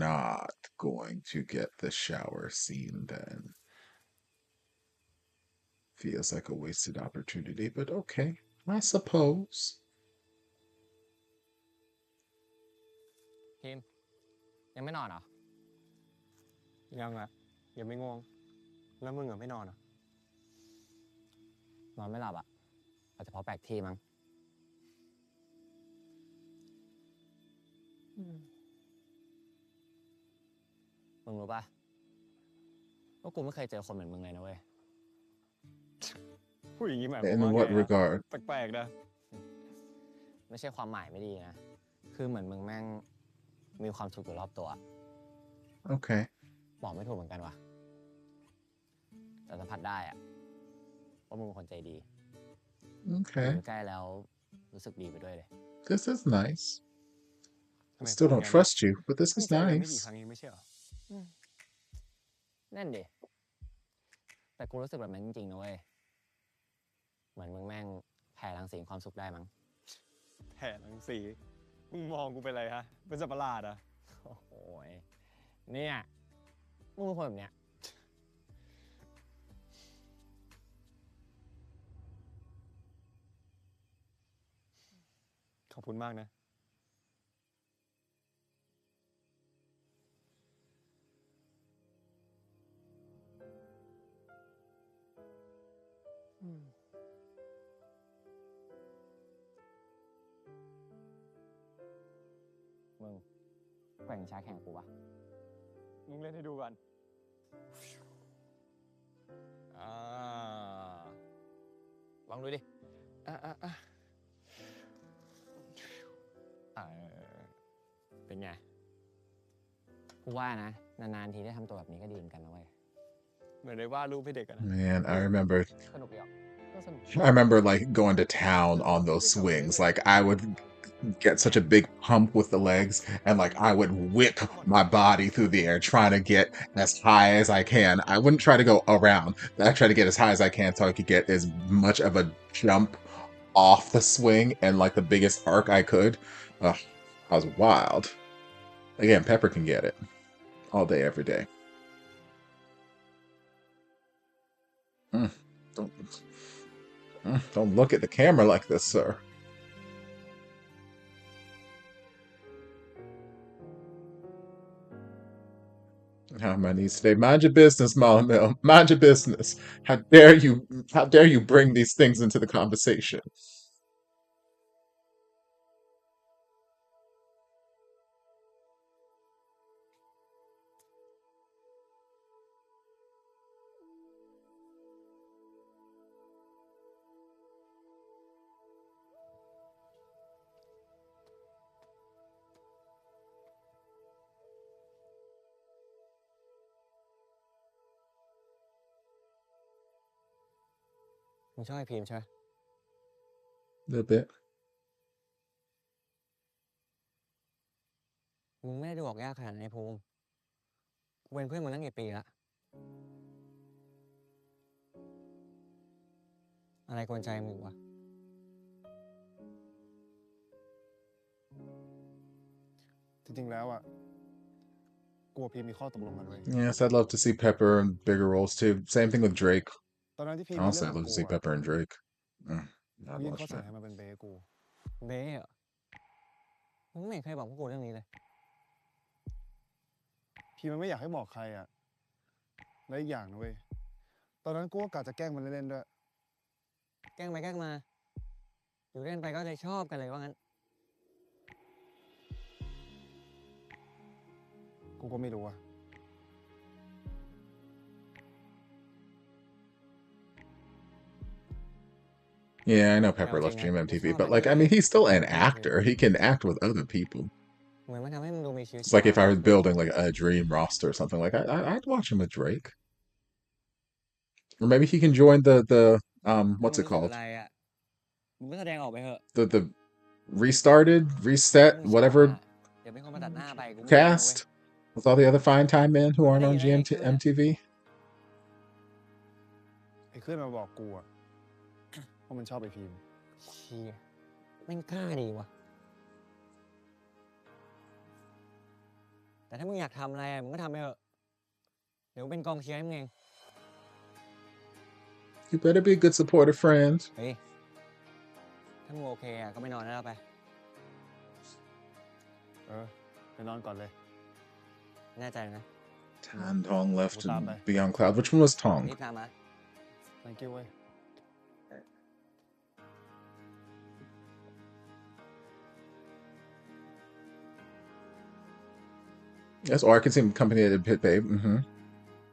not going to get the shower scene then. Feels like a wasted opportunity, but okay, I suppose. พิมยังไม่นอนเหรอ ยังอ่ะยังไม่ง่วงแล้วมึงไม่นอนอ่ะ นอนไม่หลับอ่ะอาจจะเพราะแปลกที่มั้งมึงรู้ป่ะว่ากูไม่เคยเจอคนเหมือนมึงเลยนะเว้ย ผู้หญิงหมายความ In ว่า what ไงอะ regard? แปลกๆนะ ไม่ใช่ความหมายไม่ดีนะ คือเหมือนมึงแม่งมีความสุขอยู่รอบตัว Okay. บอกไม่ถูกเหมือนกันว่ะ แต่สัมผัสได้อะว่ามึงเป็นคนใจดี Okay. อยู่ใกล้แล้วรู้สึกดีไปด้วยเลย This is nice. ทำ I ไม still พูด don't งั้น trust you, but this เพิ่ง is เจอกันไม่กี่ nice. ครั้งเองไม่ใช่เหรอ นั่นดิ แต่กูรู้สึกแบบนั้นจริงๆนะเว้ย เหมือนมึงแม่งแผ่รังสีความสุขได้มั้ง แผ่รังสีมึงมองกูเป็นอะไรฮะเป็นสัตว์ประหลาดอ่ะ ยเนี่ยมึงเป็นคนแบบเนี้ยขอบคุณมากนะมึงแกว่งช้าแข่งกูวะมึงเล่นให้ดูก่อนลองดูดิเป็นไงกูว่านะนานๆทีได้ทำตัวแบบนี้ก็ดีเหมือนกันนะเว้ยเหมือนได้วาดรูปให้เด็กกันนะ Man, I remember สนุกดีอ่ะก็สนุก I remember like going to town on those swings. Like I would get such a big pump with the legs and like I would whip my body through the air trying to get as high as I can. I wouldn't try to go around, but I try to get as high as I can so I could get as much of a jump off the swing and like the biggest arc I could. I was wild. Again, Pepper can get it all day, every day. Don't look at the camera like this, sir. How my niece today? Mind your business, Mama Mill. Mind your business. How dare you? How dare you bring these things into the conversation?มึงชอบไอ้พิมพ์ใช่ไหม A little bit. มึงไม่ได้ดูออกยากขนาดนั้นไอ้ภูมิกูเป็นเพื่อนมึงตั้งกี่ปีละอะไรกวนใจมึงวะ จริงๆแล้วอ่ะกลัวพีมีข้อตกลงกันไว้ Yes, I'd love to see Pepper in bigger roles too. Same thing with Drake. ตอนนั้นที่พีมี Honestly, เรื่อ I'd ง love กับ to กู see อ่ะ Pepper and Drake. กู I'd ยื่น watch ข้อเสนอ that. ให้มาเป็นเบย์กู เบ้เหรอมึงไม่เห็นเคยบอกพวกกูเรื่องนี้เลย พีมันไม่อยากให้บอกใครอ่ะและอีกอย่างนะเว้ยตอนนั้นกูก็กะจะแกล้งมันเล่นๆด้วย แกล้งไปแกล้งมา อยู่เล่นไปก็เลยชอบกันเลยว่างั้น กูก็ไม่รู้อ่ะ Yeah, I know Pepper left GMMTV, but like, I mean, he's still an actor. He can act with other people. เหมือนมันทำให้มึงดูมีชีวิต It's like if I was building like a dream roster or something, like I'd watch him with Drake, or maybe he can join the what's it มึงรู้สึก called? อะไรอ่ะมึงก็แสดงออกไปเถอะ The restarted, reset, มึงชอบ whatever อะอย่าเป็นคนมาตัดหน้าไปกูไม่เอานะเว้ย cast with all the other fine time men who aren't on Hey, hey, GMMTV. ไอ้ขึ้นมาบอกกูอ่ะว่ามันชอบไอ้พีม เชี่ยแม่งกล้าดีวะแต่ถ้ามึงอยากทำอะไรอะมึงก็ทำไปเถอะเดี๋ยวกูเป็นกองเชียร์ให้มึงเอง You better be a good supportive friend. เฮ้ยถ้ามึงโอเคอะก็ไม่นอนแล้วไป ไปนอนก่อนเลย แน่ใจนะ Tan Tong left to Bye-bye. be on Cloud. Which one was Tong? รีบตามมา thank you เว้ย Yes, or I can see him accompanied Pit Babe.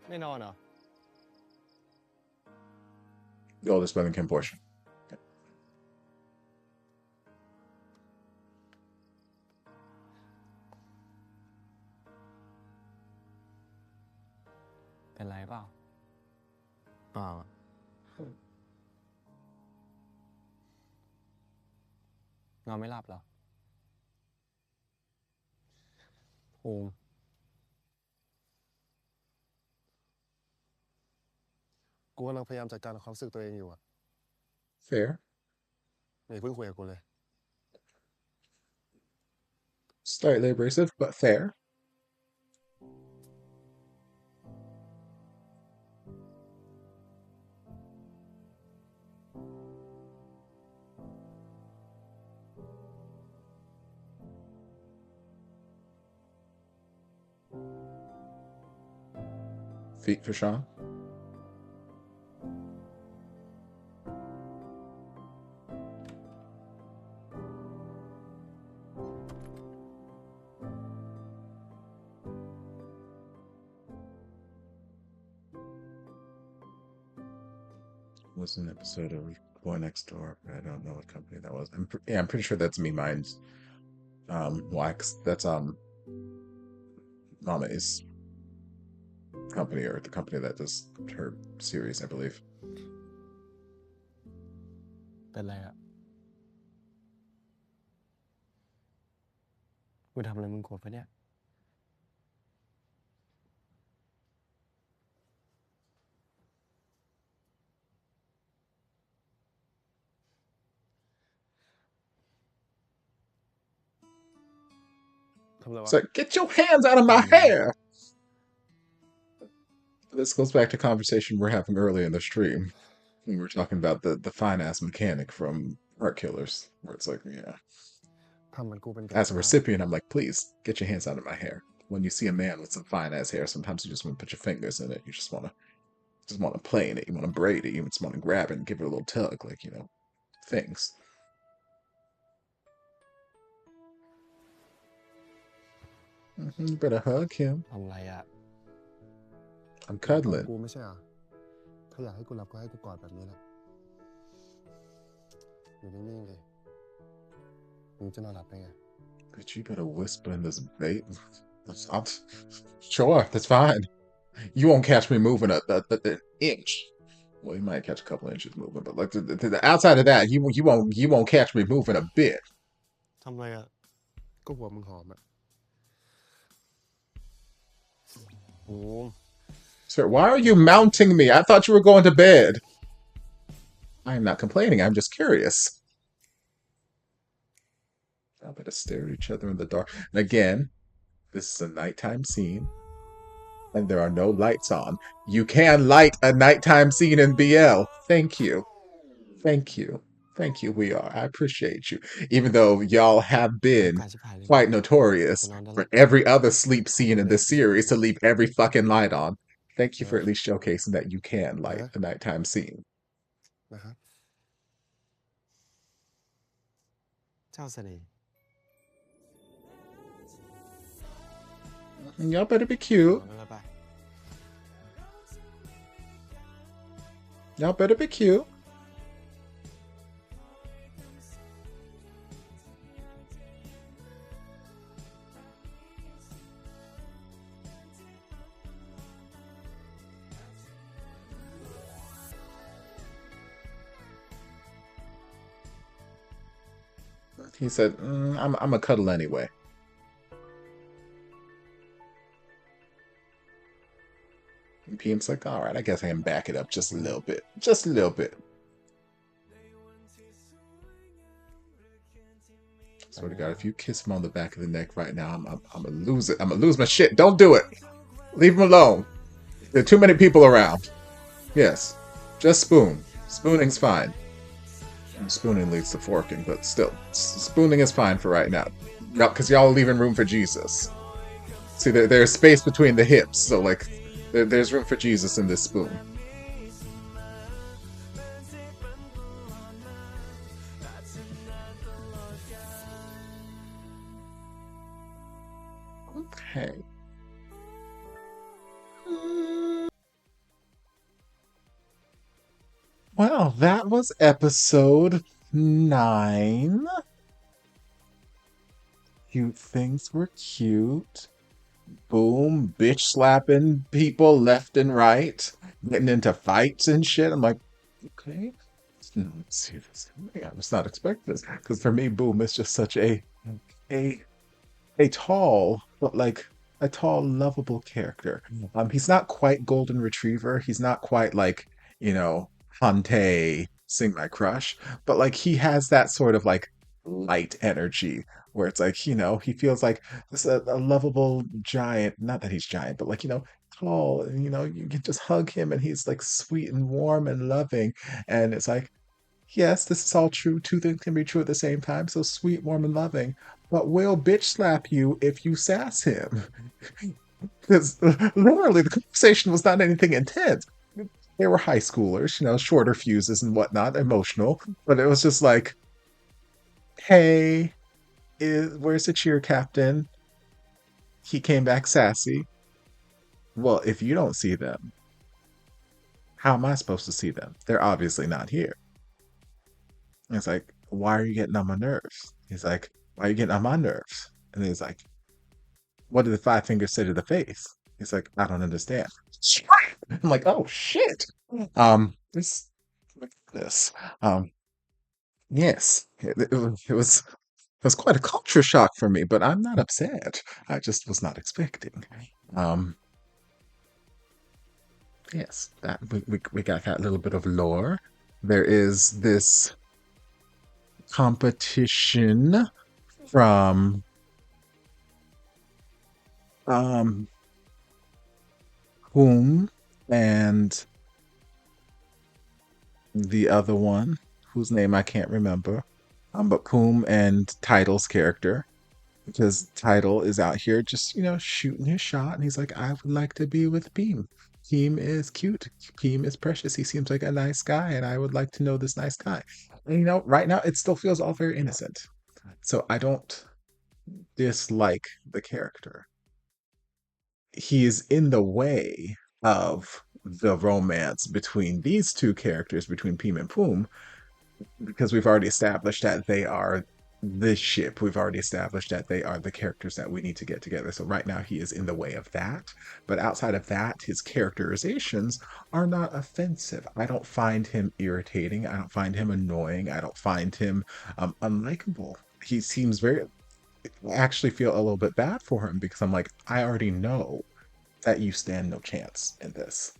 ไม่นอนเหรอ The oldest brother Kim portion. เป็นไรเปล่า เปล่าอะ นอนไม่หลับเหรอภูมิ กูกำลังพยายามจัดการกับความรู้สึกตัวเองอยู่อ่ะ Fair. อย่าเพิ่งคุยกับกูเลย Slightly abrasive, but fair. Feet for Sean. Was an episode of Boy Next Door, but I don't know what company that was. I'm pretty sure that's Me Mind's wax. That's Mama's company, or the company that does her series, I believe. เป็นไรอะกูทำอะไรมึงโกรธปะเนี่ย ทำอะไรวะ It's like, get your hands out of my hair! This goes back to conversation we're having earlier in the stream. When we were talking about the fine-ass mechanic from Heart Killers, where it's like, yeah. ทำเหมือนกูเป็น As a recipient, I'm like, please, get your hands out of my hair. When you see a man with some fine-ass hair, sometimes you just want to put your fingers in it. You just want to play in it. You want to braid it. You just want to grab it and give it a little tug, like, you know, things. You better hug him. ทำอะไรอะ I'm กอด cuddling. กูไม่ใช่เหรอถ้าอยากให้กูหลับก็ให้กูกอดแบบนี้แหละอยู่นิ่งๆเลยมึงจะนอนหลับได้ไง But you better whisper in this bait. Sure, that's fine. You won't catch me moving an inch. Well, you might catch a couple inches moving, but like the outside of that, you won't catch me moving a bit. ทำอะไรอะ ก็หัวมึงหอมอะ โอ้ Sir, why are you mounting me? I thought you were going to bed. I am not complaining. I'm just curious. Y'all better stare at each other in the dark. And again, this is a nighttime scene, and there are no lights on. You can light a nighttime scene in BL. Thank you. Thank you. Thank you, we are. I appreciate you. Even though y'all have been การชิบหายเลย quite notorious ไปนอนได้ for แล้ว every other sleep scene in this series to leave every fucking light on. Thank you for at least showcasing that you can light a nighttime scene. นะครับ เจ้าเสน่ห์ And y'all better be cute. นอนได้แล้วปะ Y'all better be cute. He said, I'm a cuddle anyway. And PM's like, all right, I guess I can back it up just a little bit. Just a little bit. Swear to God, if you kiss him on the back of the neck right now, I'm gonna lose it. I'm gonna lose my shit. Don't do it. Leave him alone. There are too many people around. Yes. Just spoon. Spooning's fine. Spooning leads to forking, but still, spooning is fine for right now. Because y'all are leaving room for Jesus. See, there's space between the hips, so like, there's room for Jesus in this spoon. Okay. Well, that was episode 9. Cute things were cute. Boom, bitch slapping people left and right, getting into fights and shit. I'm like, okay. Let's see this. I was not expecting this. Because for me, Boom is just such a tall, but like a tall, lovable character. He's not quite Golden Retriever. He's not quite like, you know, Hante, Sing My Crush, but like he has that sort of like light energy where it's like, you know, he feels like this a lovable giant. Not that he's giant, but like, you know, tall, and you know, you can just hug him and he's like sweet and warm and loving. And it's like, yes, this is all true. Two things can be true at the same time. So sweet, warm, and loving. But will bitch slap you if you sass him? Because literally the conversation was not anything intense. They were high schoolers, shorter fuses and whatnot, emotional. But it was just like, hey, where's the cheer captain? He came back sassy. Well, if you don't see them, how am I supposed to see them? They're obviously not here. And it's like, why are you getting on my nerves? He's like, why are you getting on my nerves? And he's like, what did the five fingers say to the face? He's like, I don't understand. I'm like, oh shit. This, look at this. Um, yes, it was quite a culture shock for me, but I'm not upset. I just was not expecting. Um, yes, that we got that little bit of lore. There is this competition from um whom and the other one whose name I can't remember. But Coom and Title's character, because Title is out here just, shooting his shot, and he's like, I would like to be with Beam. Beam is cute. Beam is precious. He seems like a nice guy, and I would like to know this nice guy. And, right now it still feels all very innocent. So I don't dislike the character. He is in the way of the romance between these two characters, between Peem and Poom, because we've already established that they are this ship. We've already established that they are the characters that we need to get together. So right now he is in the way of that. But outside of that, his characterizations are not offensive. I don't find him irritating. I don't find him annoying. I don't find him unlikable. He seems very. I actually feel a little bit bad for him because I'm like, I already know that you stand no chance in this.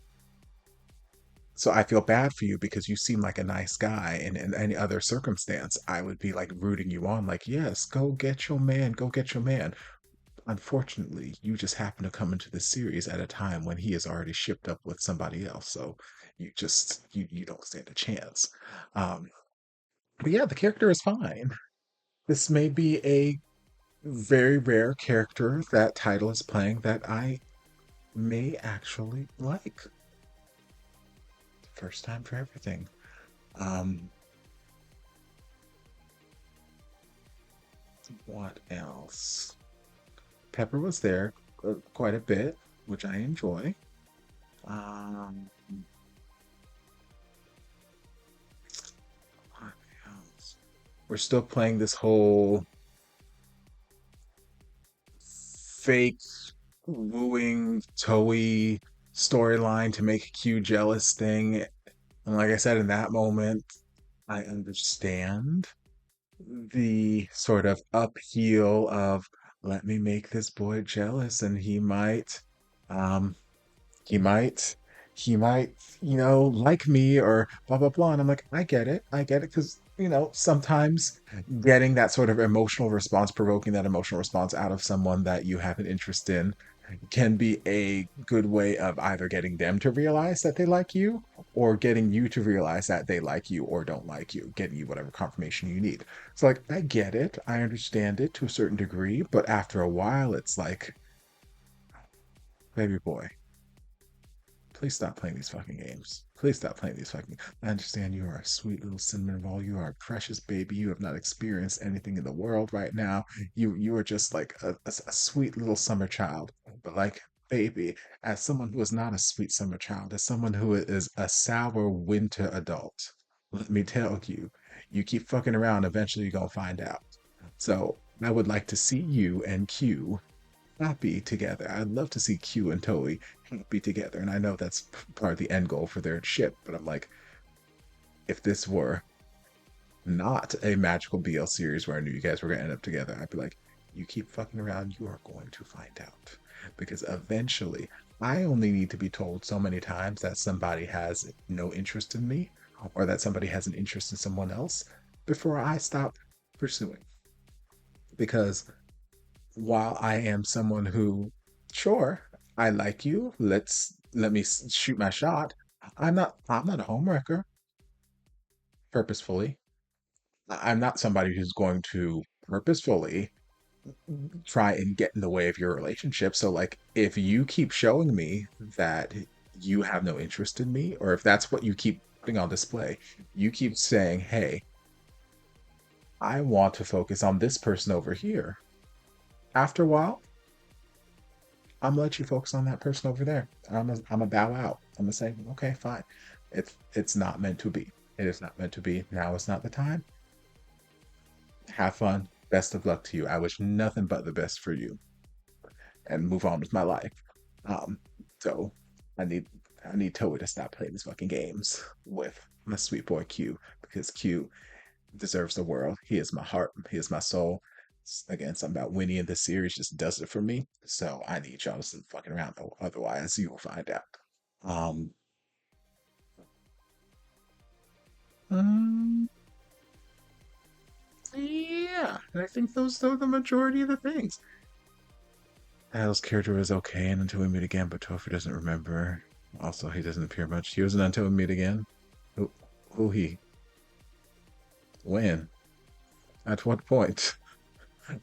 So I feel bad for you because you seem like a nice guy, and in any other circumstance, I would be like rooting you on, like, yes, go get your man, go get your man. Unfortunately, you just happen to come into this series at a time when he is already shipped up with somebody else. So you don't stand a chance. Um, but yeah, the character is fine. This may be a very rare character that Title is playing that I may actually like. First time for everything. Um, what else? Pepper was there quite a bit, which I enjoy. Um, what else? We're still playing this whole fake wooing Toei storyline to make Q jealous thing. And like I said, in that moment, I understand the sort of upheal of let me make this boy jealous and um he might he might like me or blah blah blah. And I'm like, I get it because sometimes getting that sort of emotional response, provoking that emotional response out of someone that you have an interest in, can be a good way of either getting them to realize that they like you or getting you to realize that they like you or don't like you, getting you whatever confirmation you need. So, like, I get it. I understand it to a certain degree. But after a while, it's like, baby boy, please stop playing these fucking games. Please stop playing these fucking. I understand you are a sweet little cinnamon roll. You are a precious baby. You have not experienced anything in the world right now. You are just like a sweet little summer child. But like, baby, as someone who is not a sweet summer child, as someone who is a sour winter adult, let me tell you, you keep fucking around, eventually you're gonna find out. So I would like to see you and Q happy together. I'd love to see Q and Toei happy together. And I know that's part of the end goal for their ship, but I'm like, if this were not a magical BL series where I knew you guys were going to end up together, I'd be like, you keep fucking around, you are going to find out. Because eventually, I only need to be told so many times that somebody has no interest in me or that somebody has an interest in someone else before I stop pursuing. Because while I am someone who, sure, I like you, let me shoot my shot. I'm not a homewrecker purposefully. I'm not somebody who's going to purposefully try and get in the way of your relationship. So, like, if you keep showing me that you have no interest in me, or if that's what you keep putting on display, you keep saying, hey, I want to focus on this person over here. After a while, I'm gonna let you focus on that person over there. I'm gonna bow out. I'm gonna say, okay, fine. It's not meant to be. It is not meant to be. Now is not the time. Have fun. Best of luck to you. I wish nothing but the best for you, and move on with my life. Um, so I need Toei to stop playing these fucking games with my sweet boy Q, because Q deserves the world. He is my heart. He is my soul. Again, something about Winnie in this series just does it for me. So I need y'all to stop fucking around, though. Otherwise, you will find out. Um, um, yeah, I think those are the majority of the things. Adele's character was okay and Until We Meet Again, but Topher doesn't remember. Also, he doesn't appear much. He was in Until We Meet Again. Who he? When? At what point?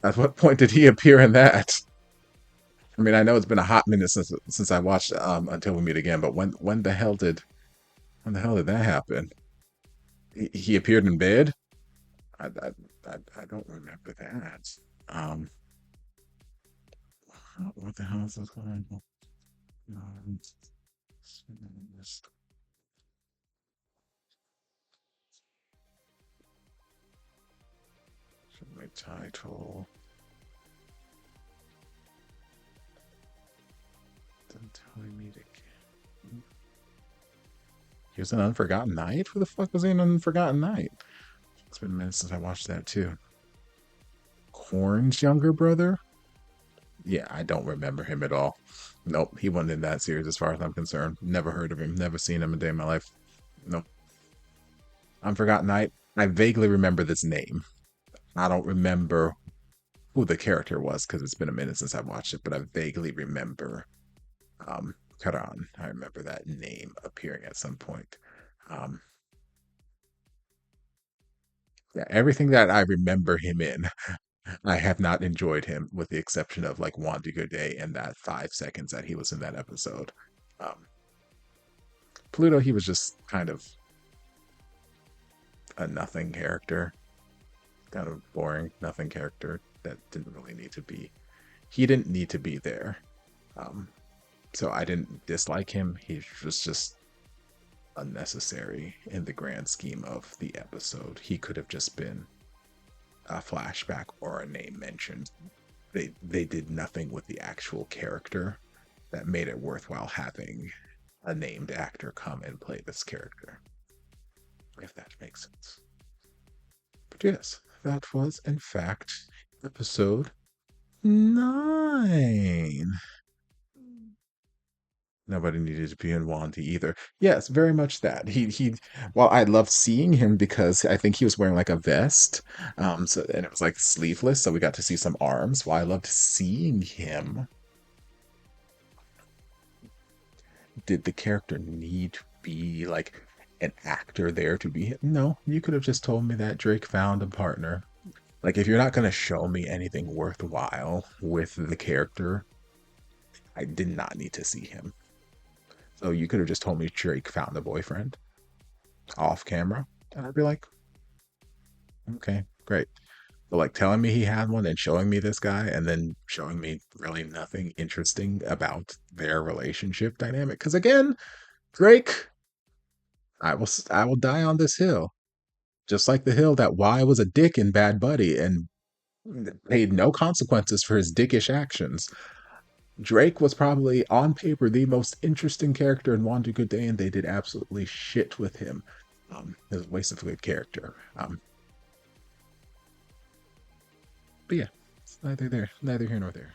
At what point did he appear in that? I mean, I know it's been a hot minute since I watched Until We Meet Again, but when the hell did that happen? He appeared in bed. I don't remember that. Um, what the hell is this going on? Um, my title. Until We Meet Again. He was in Unforgotten Night? Who the fuck was he in Unforgotten Night? It's been a minute since I watched that too. Korn's younger brother? Yeah, I don't remember him at all. Nope, he wasn't in that series as far as I'm concerned. Never heard of him, never seen him a day in my life. Nope. Unforgotten Night, I vaguely remember this name. I don't remember who the character was because it's been a minute since I watched it, but I vaguely remember Karan. I remember that name appearing at some point. Yeah, everything that I remember him in, I have not enjoyed him, with the exception of like Wandy Good Day and that 5 seconds that he was in that episode. Um, Pluto, he was just kind of a nothing character, kind of boring, nothing character that didn't really need to be. He didn't need to be there. So I didn't dislike him. He was just unnecessary in the grand scheme of the episode. He could have just been a flashback or a name mentioned. They did nothing with the actual character that made it worthwhile having a named actor come and play this character, if that makes sense. But yes, that was in fact episode 9. Nobody needed to be in Wanty either. Yes, very much that. Well, I loved seeing him because I think he was wearing like a vest. And it was like sleeveless, so we got to see some arms. Well, I loved seeing him. Did the character need to be like an actor there to be him? No, you could have just told me that Drake found a partner. Like, if you're not going to show me anything worthwhile with the character, I did not need to see him. So you could have just told me Drake found a boyfriend off camera, and I'd be like, okay, great. But like telling me he had one and showing me this guy and then showing me really nothing interesting about their relationship dynamic. Because again, Drake, I will die on this hill. Just like the hill that Y was a dick in Bad Buddy and paid no consequences for his dickish actions. Drake was probably, on paper, the most interesting character in One Too Good Day, and they did absolutely shit with him. It was a waste of a good character. But yeah, it's neither here nor there.